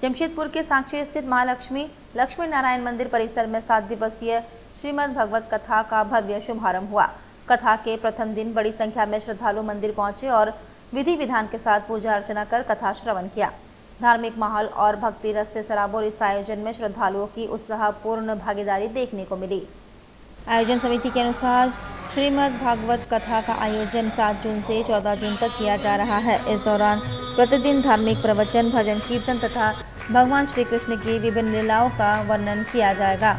जमशेदपुर के सांची स्थित महालक्ष्मी लक्ष्मी नारायण मंदिर परिसर में 7 दिवसीय श्रीमद् भागवत कथा का भव्य शुभारंभ हुआ। कथा के प्रथम दिन बड़ी संख्या में श्रद्धालु मंदिर पहुंचे और विधि विधान के साथ पूजा अर्चना कर कथा श्रवण किया। धार्मिक माहौल और भक्ति रस से सराबोर इस आयोजन में श्रद्धालुओं की उत्साहपूर्ण भागीदारी देखने को मिली। आयोजन समिति के अनुसार श्रीमद् भागवत कथा का आयोजन 7 जून से 14 जून तक किया जा रहा है। इस दौरान प्रतिदिन धार्मिक प्रवचन, भजन कीर्तन तथा भगवान श्री कृष्ण की विभिन्न लीलाओं का वर्णन किया जाएगा।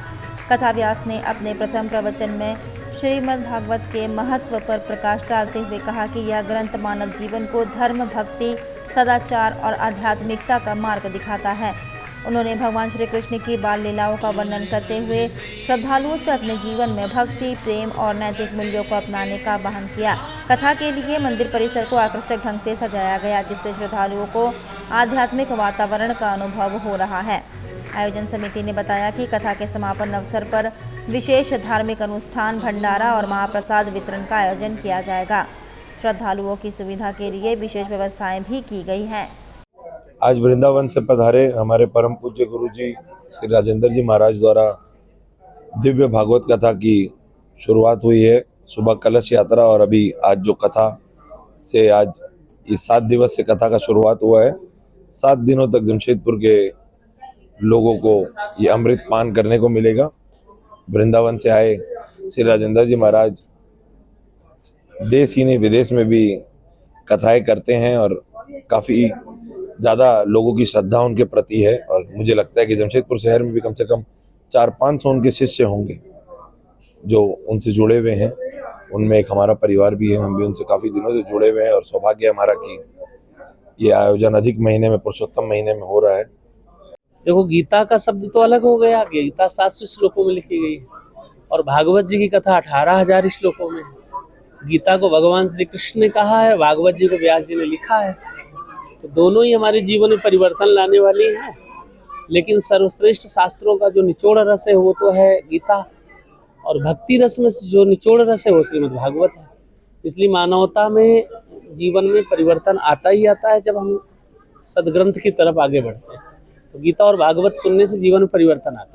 कथा व्यास ने अपने प्रथम प्रवचन में श्रीमद् भागवत के महत्व पर प्रकाश डालते हुए कहा कि यह ग्रंथ मानव जीवन को धर्म, भक्ति, सदाचार और आध्यात्मिकता का मार्ग दिखाता है। उन्होंने भगवान श्री कृष्ण की बाल लीलाओं का वर्णन करते हुए श्रद्धालुओं से अपने जीवन में भक्ति, प्रेम और नैतिक मूल्यों को अपनाने का आह्वान किया। कथा के लिए मंदिर परिसर को आकर्षक ढंग से सजाया गया, जिससे श्रद्धालुओं को आध्यात्मिक वातावरण का अनुभव हो रहा है। आयोजन समिति ने बताया कि कथा के समापन अवसर पर विशेष धार्मिक अनुष्ठान, भंडारा और महाप्रसाद वितरण का आयोजन किया जाएगा। श्रद्धालुओं की सुविधा के लिए विशेष व्यवस्थाएं भी की गई हैं। आज वृंदावन से पधारे हमारे परम पूज्य गुरुजी श्री राजेंद्र जी महाराज द्वारा दिव्य भागवत कथा की शुरुआत हुई है। सुबह कलश यात्रा और अभी आज जो कथा से आज इस 7 दिवस से कथा का शुरुआत हुआ है। 7 दिनों तक जमशेदपुर के लोगों को ये अमृत पान करने को मिलेगा। वृंदावन से आए श्री राजेंद्र जी महाराज देश ही नहीं विदेश में भी कथाएं करते हैं और काफ़ी ज़्यादा लोगों की श्रद्धा उनके प्रति है। और मुझे लगता है कि जमशेदपुर शहर में भी कम से कम 400-500 उनके शिष्य होंगे जो उनसे जुड़े हुए हैं। उनमें एक हमारा परिवार भी है, हम भी उनसे काफ़ी दिनों से जुड़े हुए हैं और सौभाग्य हमारा कि ये आयोजन अधिक महीने में, पुरुषोत्तम महीने में हो रहा है। देखो, गीता का शब्द तो अलग हो गया। गीता 700 श्लोकों में लिखी गई और भागवत जी की कथा 18,000 श्लोकों में। गीता को भगवान श्री कृष्ण ने कहा है, भागवत जी को व्यास जी ने लिखा है। तो दोनों ही हमारे जीवन में परिवर्तन लाने वाली हैं। लेकिन सर्वश्रेष्ठ शास्त्रों का जो निचोड़ रस है वो तो है गीता, और भक्ति रस में जो निचोड़ रस है वो श्रीमद् भागवत है। इसलिए मानवता में जीवन में परिवर्तन आता ही आता है जब हम सदग्रंथ की तरफ आगे बढ़ते हैं। तो गीता और भागवत सुनने से जीवन में परिवर्तन आता है।